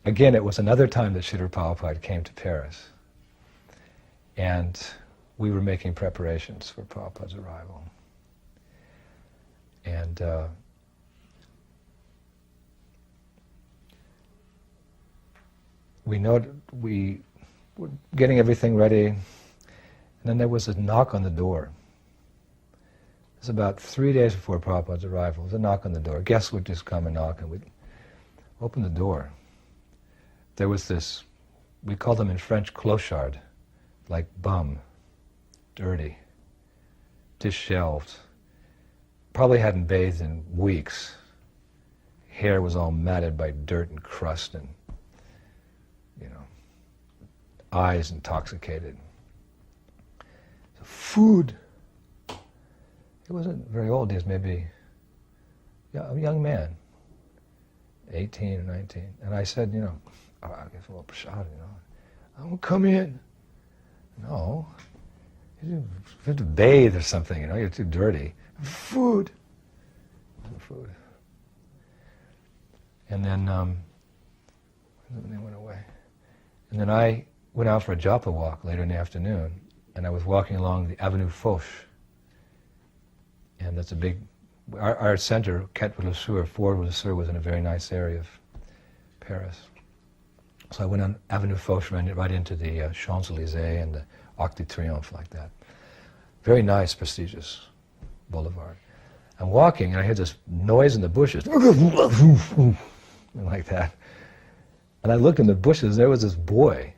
again, it was another time that Srila Prabhupada came to Paris. And we were making preparations for Prabhupada's arrival. And we were getting everything ready, and then there was a knock on the door. It was about 3 days before Prabhupada's arrival. There was a knock on the door. Guests would just come and knock, and we'd open the door. There was this, we call them in French clochard, like bum, dirty, disheveled, probably hadn't bathed in weeks. Hair was all matted by dirt and crust, and eyes intoxicated. So food. He wasn't very old. He was maybe a young man, 18 or 19. And I said, I guess a little prashad, I won't come in. No. You have to bathe or something, you're too dirty. Food. Food. And then they went away. And then I went out for a japa walk later in the afternoon, and I was walking along the Avenue Foch. And that's a big, our center, Quai de l'Assur, Ford de l'Assur, was in a very nice area of Paris. So I went on Avenue Foch, ran right into the Champs-Élysées and the Arc de Triomphe, like that. Very nice, prestigious boulevard. I'm walking, and I hear this noise in the bushes, like that. And I looked in the bushes, there was this boy,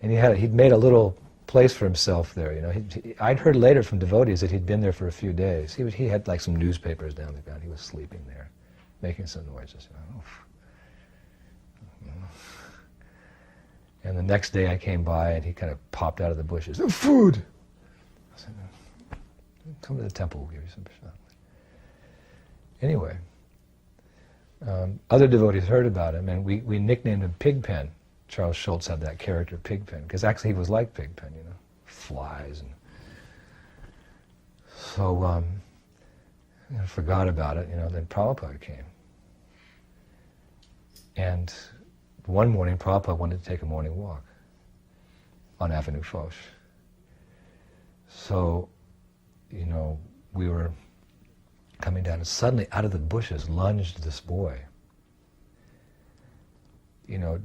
and he'd made a little place for himself there. I'd heard later from devotees that he'd been there for a few days. He had like some newspapers down the ground. He was sleeping there, making some noises. And the next day I came by, and he kind of popped out of the bushes. Food! I said, come to the temple, we'll give you some prasad. Anyway, other devotees heard about him, and we nicknamed him Pigpen. Charles Schultz had that character, Pigpen, because actually he was like Pigpen, flies. And so, forgot about it, then Prabhupada came. And one morning, Prabhupada wanted to take a morning walk on Avenue Foch. So, we were coming down, and suddenly out of the bushes lunged this boy.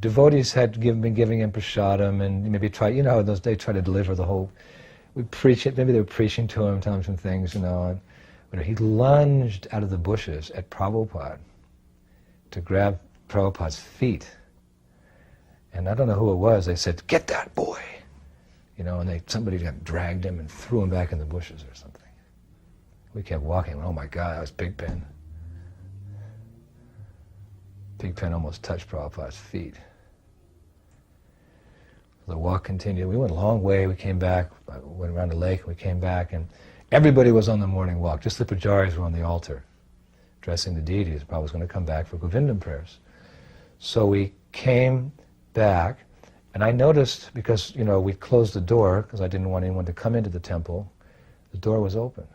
Devotees had been giving him prasadam, and maybe those days try to deliver the whole, we preach it, maybe they were preaching to him, telling him some things, but he lunged out of the bushes at Prabhupada to grab Prabhupada's feet. And I don't know who it was, they said, "Get that boy!" And somebody dragged him and threw him back in the bushes or something. We kept walking, oh my God, that was Pigpen. Pigpen almost touched Prabhupada's feet. The walk continued. We went a long way, we came back, went around the lake, and we came back, and everybody was on the morning walk. Just the pujaris were on the altar, addressing the deities. Prabhupada was going to come back for Govindam prayers. So we came back, and I noticed, because, we closed the door, because I didn't want anyone to come into the temple, the door was open.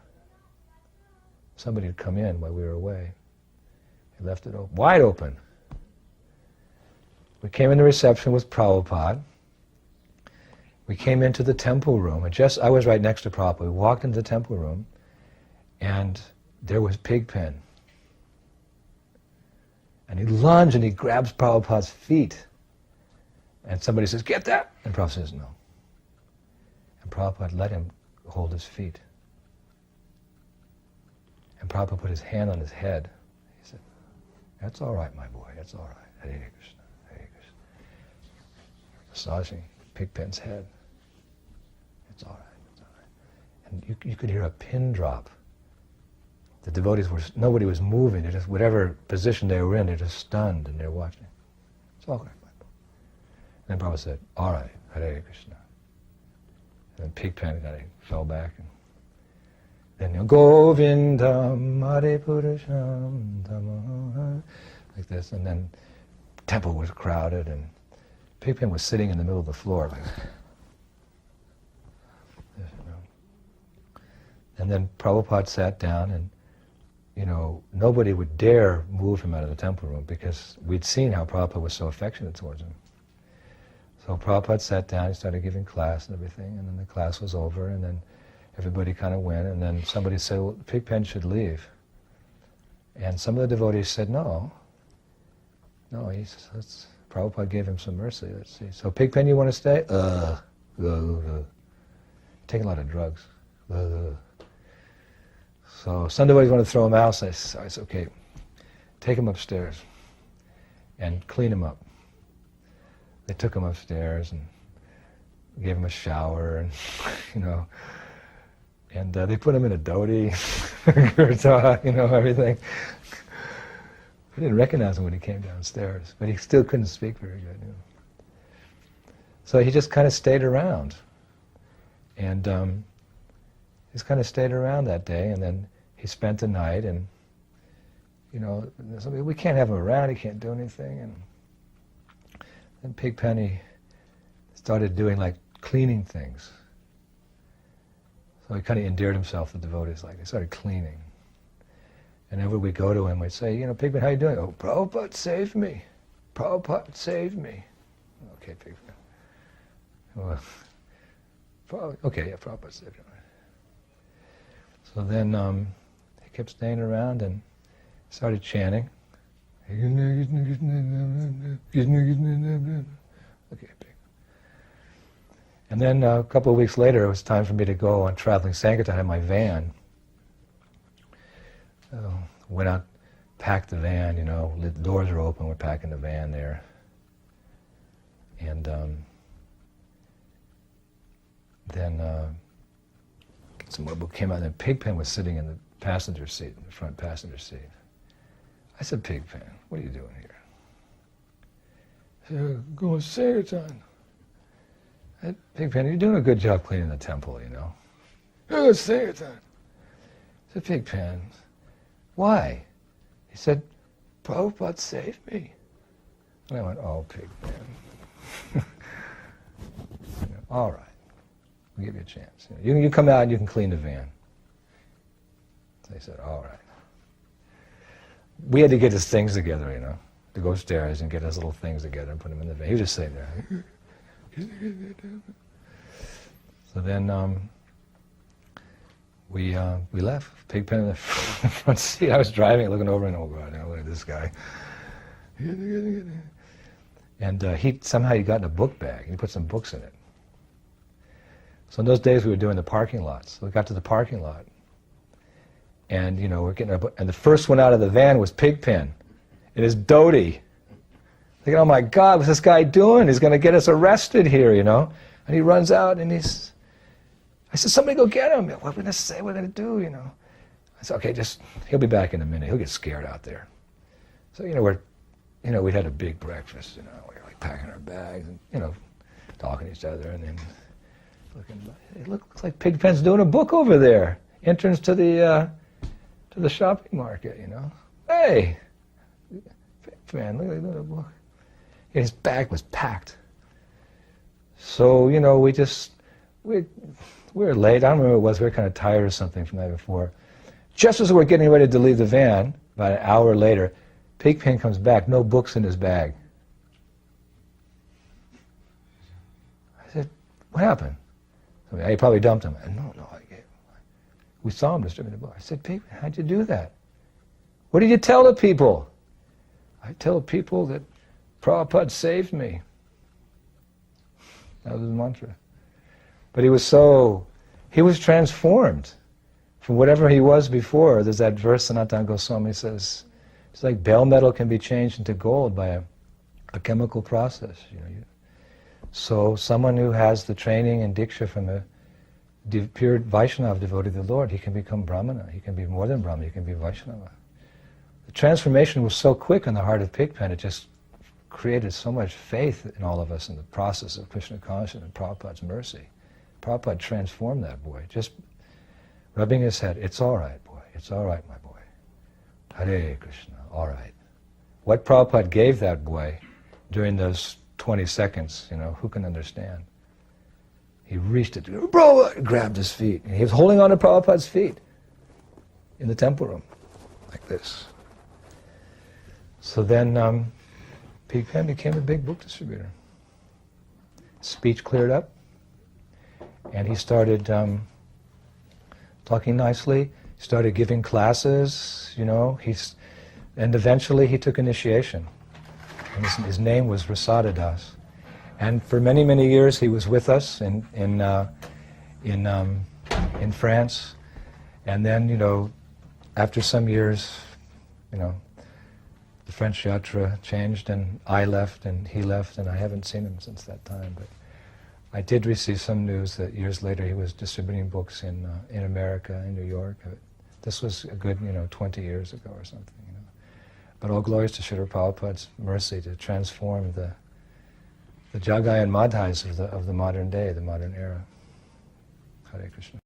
Somebody had come in while we were away. He left it open, wide open. We came in the reception with Prabhupada. We came into the temple room, and I was right next to Prabhupada. We walked into the temple room, and there was Pigpen. And he lunged and he grabs Prabhupada's feet. And somebody says, "Get that!" And Prabhupada says, "No." And Prabhupada let him hold his feet. And Prabhupada put his hand on his head. He said, "That's all right, my boy, that's all right. Hare Krishna, Hare Krishna." Massaging Pigpen's head. It's all right, it's all right. And you could hear a pin drop. The devotees nobody was moving. They just, whatever position they were in, they're just stunned and they're watching. It's all right, my boy. And then Prabhupada said, "All right, Hare Krishna." And then Pigpen kind of fell back. And then Govindam Hare Purusham Dhamma, like this. And then the temple was crowded, and Pigpen was sitting in the middle of the floor like this. And then Prabhupada sat down, and nobody would dare move him out of the temple room because we'd seen how Prabhupada was so affectionate towards him. So Prabhupada sat down, he started giving class and everything, and then the class was over, and then everybody kind of went, and then somebody said, well, Pigpen should leave. And some of the devotees said, no, Prabhupada gave him some mercy, let's see. So Pigpen, you want to stay? Taking a lot of drugs. So some devotees want to throw him out, so I said, okay, take him upstairs and clean him up. They took him upstairs and gave him a shower, and and they put him in a dhoti, kurta, everything. I didn't recognize him when he came downstairs, but he still couldn't speak very good. So he just kind of stayed around, and he just kind of stayed around that day, and then he spent the night, and we can't have him around, he can't do anything, and then Pigpen started doing like cleaning things. So he kind of endeared himself to devotees, like they started cleaning. And whenever we go to him, we'd say, Pigpen, how you doing? Oh, Prabhupada saved me. Prabhupada saved me. Okay, Pigpen. Well, okay, yeah, Prabhupada saved me. So then he kept staying around and started chanting. Okay, Pigpen. And then a couple of weeks later, it was time for me to go on traveling Sankirtan in my van. Went out, packed the van, the doors are open, we're packing the van there. And then some more book came out, and Pigpen was sitting in the passenger seat, the front passenger seat. I said, Pigpen, what are you doing here? He said, going to Sankirtan. I said, Pigpen, you're doing a good job cleaning the temple, Going to Sankirtan. I said, Pigpen, why? He said, Prabhupada saved me. And I went, oh, Pigpen. All right, we'll give you a chance. You come out and you can clean the van. So he said, all right. We had to get his things together, to go upstairs and get his little things together and put them in the van. He was just sitting there. So then we left. Pigpen in the front seat. I was driving, looking over, and oh God, look at this guy. And he got in a book bag. He put some books in it. So in those days we were doing the parking lots. So we got to the parking lot, and we're getting our book. And the first one out of the van was Pigpen in his dhoti. Thinking, oh my God, what's this guy doing? He's going to get us arrested here, And he runs out, and I said, somebody go get him. What are we going to say? What are we going to do, I said, okay, he'll be back in a minute. He'll get scared out there. So, we'd had a big breakfast, we were like packing our bags and, talking to each other, and then looking, it looks like Pigpen's doing a book over there. Entrance to the shopping market, Hey, Pigpen, look at doing a book. And his bag was packed. So, we were late. I don't remember what it was. We were kind of tired or something from the night before. Just as we were getting ready to leave the van, about an hour later, Pigpen comes back, no books in his bag. I said, what happened? He probably dumped them. No, we saw him distributing the book. I said, Pigpen, how'd you do that? What did you tell the people? I tell people that Prabhupada saved me. That was his mantra. But he was transformed from whatever he was before. There's that verse Siddhanta Goswami says, it's like bell metal can be changed into gold by a chemical process. So someone who has the training and diksha from a pure Vaishnava devotee of the Lord, he can become Brahmana. He can be more than Brahmana, he can be Vaishnava. The transformation was so quick in the heart of Pigpen, it just created so much faith in all of us in the process of Krishna consciousness and Prabhupada's mercy. Prabhupada transformed that boy, just rubbing his head. It's all right, boy. It's all right, my boy. Hare Krishna, all right. What Prabhupada gave that boy during those 20 seconds, who can understand? He reached it, Prabhupada, grabbed his feet. And he was holding on to Prabhupada's feet in the temple room. this. So then P.K. became a big book distributor. Speech cleared up, and he started talking nicely, started giving classes, and eventually he took initiation. And his name was Prabhupada Das. And for many, many years he was with us in France. And then, after some years, the French yatra changed, and I left, and he left, and I haven't seen him since that time. But I did receive some news that years later he was distributing books in America, in New York. This was a good, 20 years ago or something. But all glories to Srila Prabhupada's mercy to transform the Jagai and Madhais of the modern day, the modern era. Hare Krishna.